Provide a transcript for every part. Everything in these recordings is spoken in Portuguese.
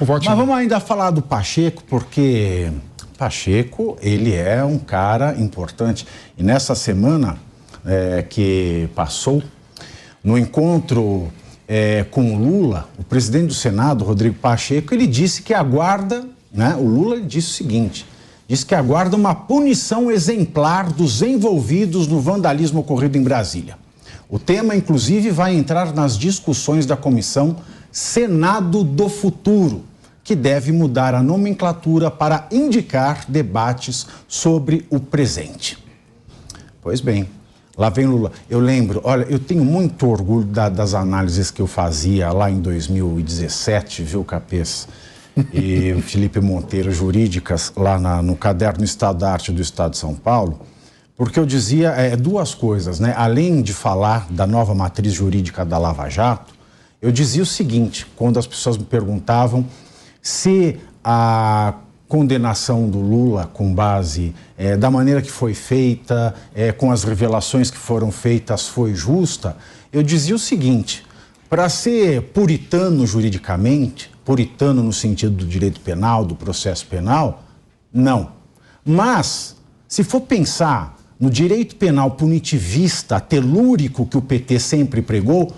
Mas vamos ainda falar do Pacheco, porque Pacheco, ele é um cara importante. E nessa semana que passou, no encontro com o Lula, o presidente do Senado, Rodrigo Pacheco, ele disse que aguarda, né? O Lula disse o seguinte, disse que aguarda uma punição exemplar dos envolvidos no vandalismo ocorrido em Brasília. O tema, inclusive, vai entrar nas discussões da comissão Senado do Futuro, que deve mudar a nomenclatura para indicar debates sobre o presente. Pois bem, lá vem Lula. Eu lembro, olha, eu tenho muito orgulho das análises que eu fazia lá em 2017, viu, Capês? E o Felipe Monteiro, jurídicas, lá no caderno Estado da Arte do Estado de São Paulo, porque eu dizia duas coisas, né? Além de falar da nova matriz jurídica da Lava Jato, eu dizia o seguinte, quando as pessoas me perguntavam se a condenação do Lula com base da maneira que foi feita, com as revelações que foram feitas, foi justa, eu dizia o seguinte, para ser puritano juridicamente, puritano no sentido do direito penal, do processo penal, não. Mas, se for pensar no direito penal punitivista, telúrico que o PT sempre pregou,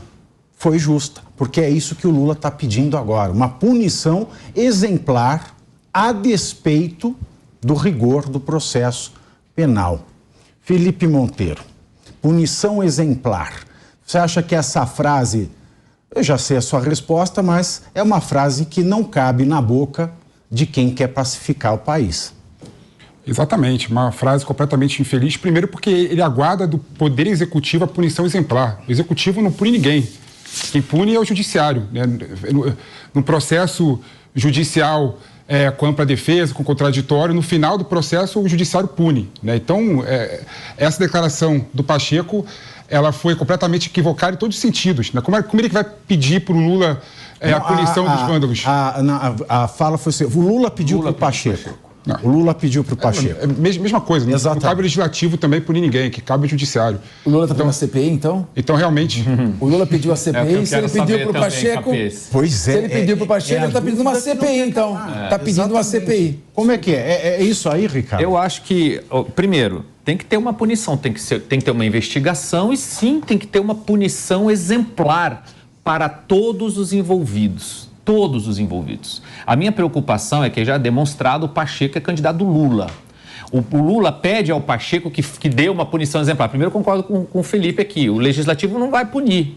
foi justa, porque é isso que o Lula está pedindo agora, uma punição exemplar a despeito do rigor do processo penal. Felipe Monteiro, punição exemplar. Você acha que essa frase, eu já sei a sua resposta, mas é uma frase que não cabe na boca de quem quer pacificar o país? Exatamente, uma frase completamente infeliz. Primeiro porque ele aguarda do Poder Executivo a punição exemplar. O Executivo não pune ninguém. Quem pune é o Judiciário, né? No processo judicial com ampla defesa, com contraditório, no final do processo o Judiciário pune, né? Então, essa declaração do Pacheco, ela foi completamente equivocada em todos os sentidos, né? Como ele vai pedir para o Lula a punição dos vândalos? A fala foi assim, o Lula pediu para o Pacheco. Não. O Lula pediu para o Pacheco. Mesma coisa, não cabe o Legislativo também punir ninguém, que cabe o Judiciário. O Lula está pedindo a CPI, então? Então, realmente... O Lula pediu a CPI, se ele pediu para o Pacheco... Pois é. Se ele pediu para o Pacheco, ele está pedindo uma CPI, então. Está pedindo uma CPI. Como é que é? É isso aí, Ricardo? Eu acho que, primeiro, tem que ter uma punição, tem que ter uma investigação e sim, tem que ter uma punição exemplar para todos os envolvidos. Todos os envolvidos. A minha preocupação é que já é demonstrado o Pacheco é candidato do Lula. O Lula pede ao Pacheco que dê uma punição exemplar. Primeiro, eu concordo com o Felipe aqui. O Legislativo não vai punir.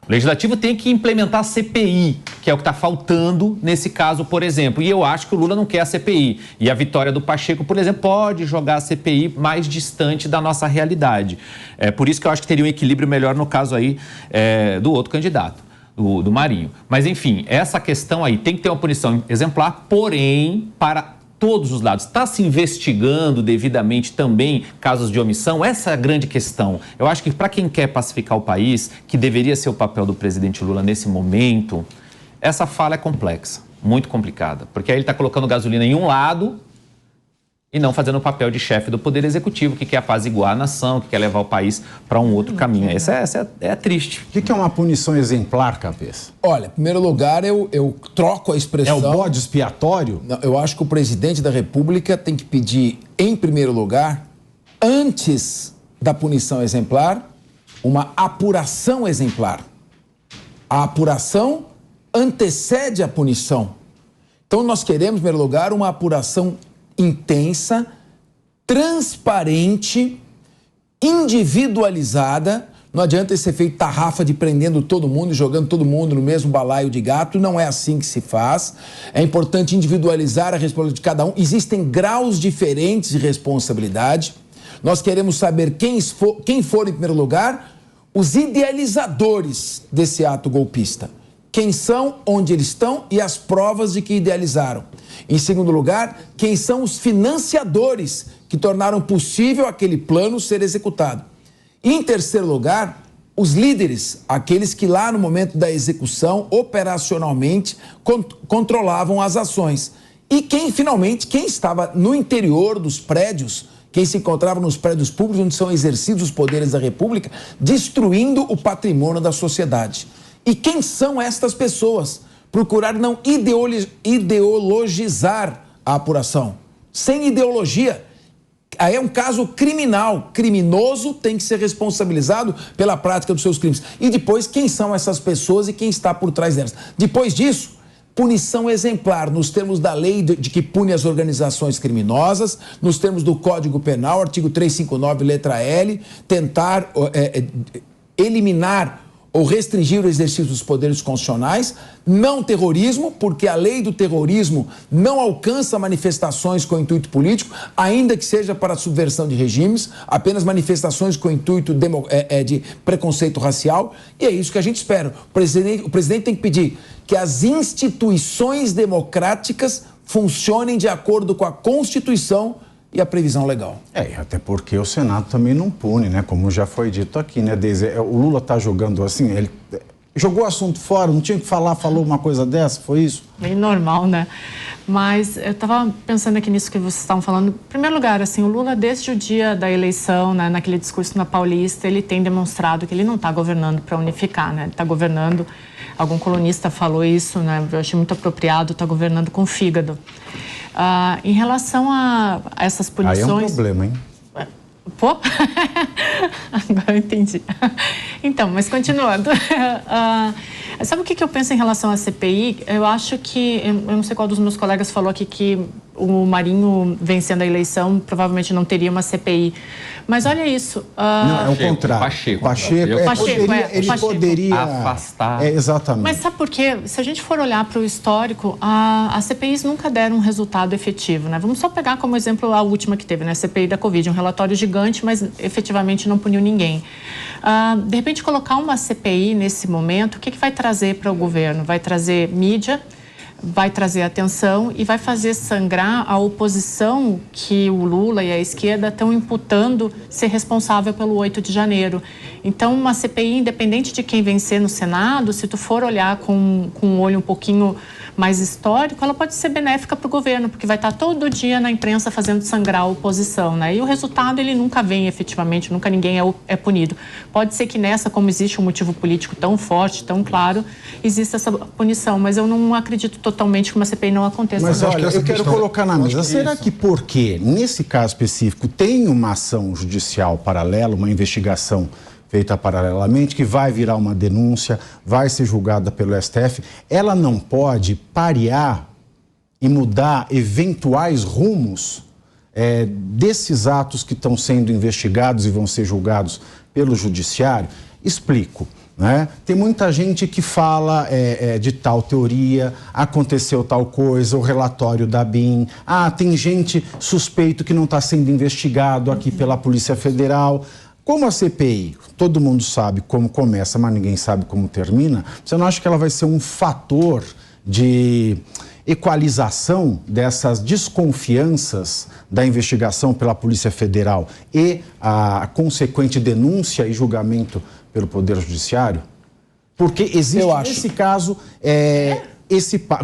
O Legislativo tem que implementar a CPI, que é o que está faltando nesse caso, por exemplo. E eu acho que o Lula não quer a CPI. E a vitória do Pacheco, por exemplo, pode jogar a CPI mais distante da nossa realidade. É por isso que eu acho que teria um equilíbrio melhor no caso aí do outro candidato. Do Marinho. Mas, enfim, essa questão aí tem que ter uma punição exemplar, porém, para todos os lados. Está se investigando devidamente também casos de omissão? Essa é a grande questão. Eu acho que para quem quer pacificar o país, que deveria ser o papel do presidente Lula nesse momento, essa fala é complexa, muito complicada. Porque aí ele está colocando gasolina em um lado e não fazendo o papel de chefe do Poder Executivo, que quer apaziguar a nação, que quer levar o país para um outro caminho. Essa é triste. O que é uma punição exemplar, Cabeça? Olha, em primeiro lugar, eu troco a expressão... É o bode expiatório? Não, eu acho que o presidente da República tem que pedir, em primeiro lugar, antes da punição exemplar, uma apuração exemplar. A apuração antecede a punição. Então, nós queremos, em primeiro lugar, uma apuração intensa, transparente, individualizada. Não adianta ser feito tarrafa de prendendo todo mundo e jogando todo mundo no mesmo balaio de gato. Não é assim que se faz. É importante individualizar a responsabilidade de cada um. Existem graus diferentes de responsabilidade. Nós queremos saber quem for, em primeiro lugar, os idealizadores desse ato golpista. Quem são, onde eles estão e as provas de que idealizaram. Em segundo lugar, quem são os financiadores que tornaram possível aquele plano ser executado. E em terceiro lugar, os líderes, aqueles que lá no momento da execução, operacionalmente, controlavam as ações. E quem estava no interior dos prédios, quem se encontrava nos prédios públicos onde são exercidos os poderes da República, destruindo o patrimônio da sociedade. E quem são estas pessoas? procurar não ideologizar a apuração. Sem ideologia. Aí é um caso criminal. Criminoso tem que ser responsabilizado pela prática dos seus crimes. E depois, quem são essas pessoas e quem está por trás delas? Depois disso, punição exemplar, nos termos da lei de que pune as organizações criminosas, nos termos do Código Penal, artigo 359, letra L, tentar eliminar ou restringir o exercício dos poderes constitucionais, não terrorismo, porque a lei do terrorismo não alcança manifestações com intuito político, ainda que seja para subversão de regimes, apenas manifestações com intuito de preconceito racial, e é isso que a gente espera. O presidente tem que pedir que as instituições democráticas funcionem de acordo com a Constituição e a previsão legal. Até porque o Senado também não pune, né? Como já foi dito aqui, né, Deise? O Lula está jogando assim, ele jogou o assunto fora, não tinha que falar, falou uma coisa dessa, foi isso? Bem normal, né? Mas eu estava pensando aqui nisso que vocês estavam falando. Em primeiro lugar, assim, o Lula, desde o dia da eleição, né, naquele discurso na Paulista, ele tem demonstrado que ele não está governando para unificar, né? Ele está governando, algum colunista falou isso, né? Eu achei muito apropriado, está governando com fígado. Em relação a essas punições... Aí é um problema, hein? Pô? Agora eu entendi. Então, mas continuando. Sabe o que eu penso em relação à CPI? Eu acho que... Eu não sei qual dos meus colegas falou aqui que o Marinho, vencendo a eleição, provavelmente não teria uma CPI. Mas olha isso... Não, é o contrário. Pacheco, ele poderia afastar. Exatamente. Mas sabe por quê? Se a gente for olhar para o histórico, as CPIs nunca deram um resultado efetivo, né? Vamos só pegar como exemplo a última que teve, né? A CPI da Covid, um relatório gigante, mas efetivamente não puniu ninguém. De repente, colocar uma CPI nesse momento, o que vai trazer para o governo? Vai trazer mídia, vai trazer atenção e vai fazer sangrar a oposição que o Lula e a esquerda estão imputando ser responsável pelo 8 de janeiro. Então, uma CPI, independente de quem vencer no Senado, se tu for olhar com um olho um pouquinho mais histórico, ela pode ser benéfica para o governo, porque vai estar todo dia na imprensa fazendo sangrar a oposição, né? E o resultado, ele nunca vem efetivamente, nunca ninguém é punido. Pode ser que nessa, como existe um motivo político tão forte, tão claro, exista essa punição, mas eu não acredito totalmente que uma CPI não aconteça. Mas olha, eu quero colocar na mesa, será que porque, nesse caso específico, tem uma ação judicial paralela, uma investigação feita paralelamente, que vai virar uma denúncia, vai ser julgada pelo STF, ela não pode parear e mudar eventuais rumos desses atos que estão sendo investigados e vão ser julgados pelo judiciário? Explico. Né? Tem muita gente que fala de tal teoria, aconteceu tal coisa, o relatório da BIM, tem gente suspeito que não está sendo investigado aqui pela Polícia Federal. Como a CPI, todo mundo sabe como começa, mas ninguém sabe como termina, você não acha que ela vai ser um fator de equalização dessas desconfianças da investigação pela Polícia Federal e a consequente denúncia e julgamento pelo Poder Judiciário? Porque existe nesse caso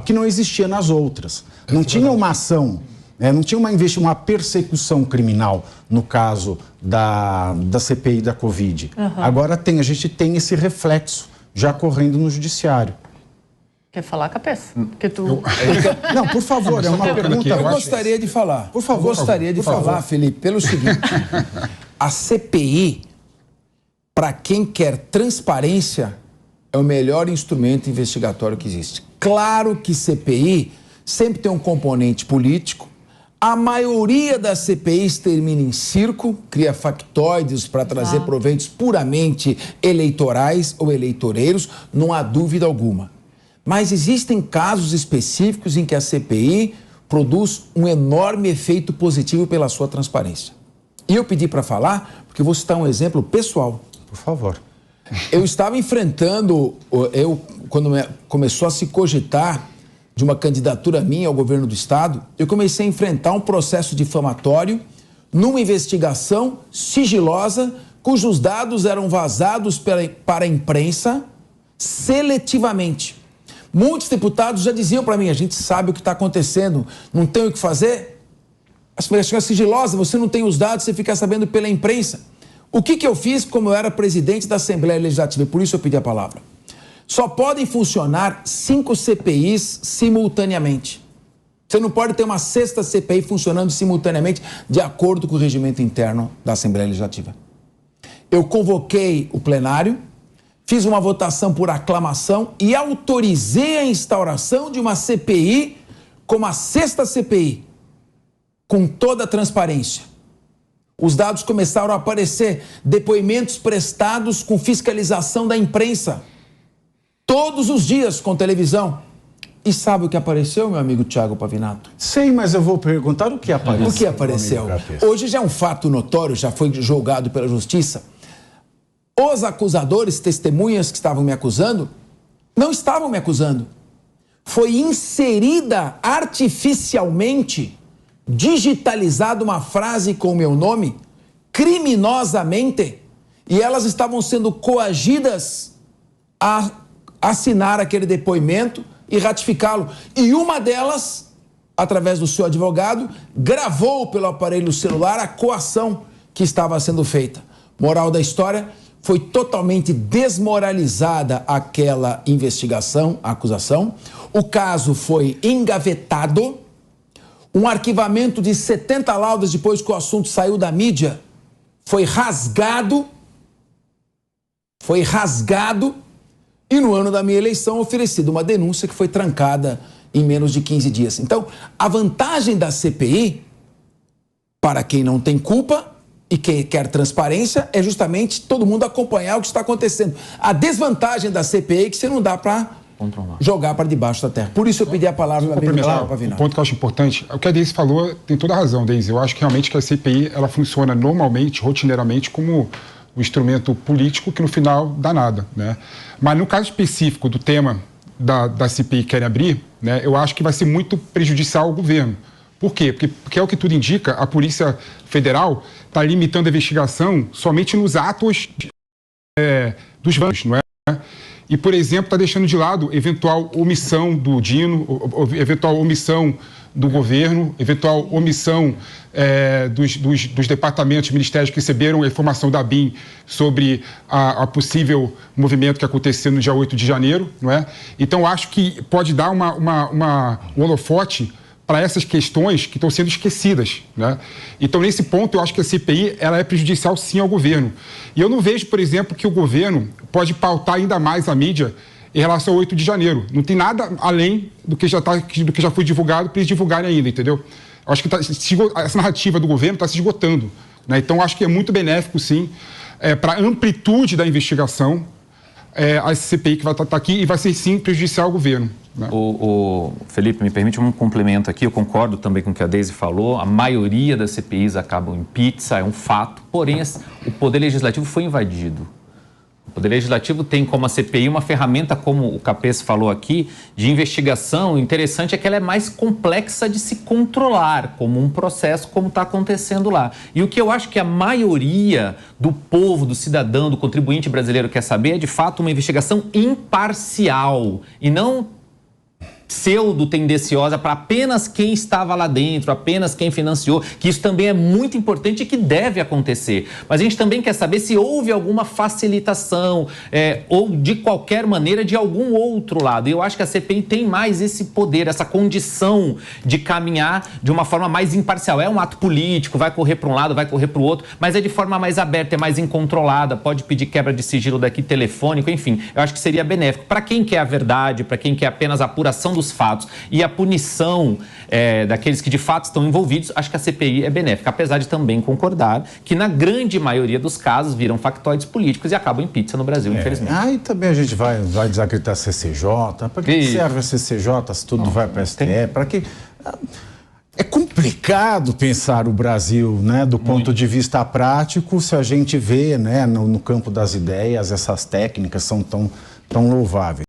que não existia nas outras. Não tinha uma ação, não tinha uma persecução criminal no caso da CPI da Covid. Agora a gente tem esse reflexo já correndo no Judiciário. Quer falar, Capês? Porque tu... Não, por favor, é uma pergunta. Eu gostaria de falar. Por favor. Gostaria de falar, Felipe, pelo seguinte. A CPI, para quem quer transparência, é o melhor instrumento investigatório que existe. Claro que CPI sempre tem um componente político. A maioria das CPIs termina em circo, cria factoides para trazer proveitos puramente eleitorais ou eleitoreiros, não há dúvida alguma. Mas existem casos específicos em que a CPI produz um enorme efeito positivo pela sua transparência. E eu pedi para falar porque vou citar um exemplo pessoal. Por favor. Eu estava enfrentando, quando começou a se cogitar de uma candidatura minha ao governo do Estado, eu comecei a enfrentar um processo difamatório numa investigação sigilosa, cujos dados eram vazados para a imprensa seletivamente. Muitos deputados já diziam para mim, a gente sabe o que está acontecendo, não tem o que fazer? A investigação é sigilosa, você não tem os dados, você fica sabendo pela imprensa. O que eu fiz como eu era presidente da Assembleia Legislativa, e por isso eu pedi a palavra? Só podem funcionar 5 CPIs simultaneamente. Você não pode ter uma 6ª CPI funcionando simultaneamente de acordo com o regimento interno da Assembleia Legislativa. Eu convoquei o plenário, fiz uma votação por aclamação e autorizei a instauração de uma CPI como a 6ª CPI, com toda a transparência. Os dados começaram a aparecer, depoimentos prestados com fiscalização da imprensa, todos os dias com televisão. E sabe o que apareceu, meu amigo Thiago Pavinato? Sei, mas eu vou perguntar o que apareceu. O que apareceu? Hoje já é um fato notório, já foi julgado pela justiça. Os acusadores, testemunhas que estavam me acusando, não estavam me acusando. Foi inserida artificialmente, digitalizada uma frase com o meu nome, criminosamente, e elas estavam sendo coagidas a assinar aquele depoimento e ratificá-lo. E uma delas, através do seu advogado, gravou pelo aparelho celular a coação que estava sendo feita. Moral da história, foi totalmente desmoralizada aquela investigação, a acusação. O caso foi engavetado. Um arquivamento de 70 laudas depois que o assunto saiu da mídia foi rasgado. E no ano da minha eleição, oferecida uma denúncia que foi trancada em menos de 15 dias. Então, a vantagem da CPI, para quem não tem culpa e quem quer transparência, é justamente todo mundo acompanhar o que está acontecendo. A desvantagem da CPI é que você não dá para jogar para debaixo da terra. Por isso eu pedi a palavra para o ponto que eu acho importante, o que a Deise falou tem toda a razão, Deise. Eu acho que realmente que a CPI ela funciona normalmente, rotineiramente, como um instrumento político que no final dá nada, né? Mas no caso específico do tema da CPI que querem abrir, né, eu acho que vai ser muito prejudicial ao governo. Por quê? Porque é o que tudo indica, a Polícia Federal está limitando a investigação somente nos atos dos bancos, não é? E, por exemplo, está deixando de lado eventual omissão do Dino, eventual omissão do governo, eventual omissão dos departamentos, ministérios que receberam a informação da BIM sobre a possível movimento que aconteceu no dia 8 de janeiro, não é? Então, acho que pode dar um holofote para essas questões que estão sendo esquecidas, né? Então, nesse ponto, eu acho que a CPI ela é prejudicial, sim, ao governo. E eu não vejo, por exemplo, que o governo pode pautar ainda mais a mídia em relação ao 8 de janeiro. Não tem nada além do que já foi divulgado para eles divulgarem ainda, entendeu? Eu acho que essa narrativa do governo está se esgotando, né? Então, acho que é muito benéfico, sim, para a amplitude da investigação, a CPI que vai estar aqui e vai ser, sim, prejudicial ao governo. O Felipe, me permite um complemento aqui, eu concordo também com o que a Deise falou, a maioria das CPIs acabam em pizza, é um fato, porém o Poder Legislativo foi invadido. O Poder Legislativo tem como a CPI uma ferramenta, como o Capês falou aqui, de investigação. O interessante é que ela é mais complexa de se controlar, como um processo, como está acontecendo lá. E o que eu acho que a maioria do povo, do cidadão, do contribuinte brasileiro quer saber é, de fato, uma investigação imparcial e não pseudo-tendenciosa para apenas quem estava lá dentro, apenas quem financiou, que isso também é muito importante e que deve acontecer. Mas a gente também quer saber se houve alguma facilitação ou, de qualquer maneira, de algum outro lado. E eu acho que a CPI tem mais esse poder, essa condição de caminhar de uma forma mais imparcial. É um ato político, vai correr para um lado, vai correr para o outro, mas é de forma mais aberta, é mais incontrolada, pode pedir quebra de sigilo daqui telefônico, enfim. Eu acho que seria benéfico. Para quem quer a verdade, para quem quer apenas a apuração dos fatos e a punição daqueles que de fato estão envolvidos, acho que a CPI é benéfica, apesar de também concordar que na grande maioria dos casos viram factoides políticos e acabam em pizza no Brasil, infelizmente. Aí também a gente vai desacreditar a CCJ. Para que serve a CCJ se tudo vai para a STF? Para que... É complicado pensar o Brasil, né, do ponto de vista prático, se a gente vê, né, no campo das ideias, essas técnicas são tão louváveis.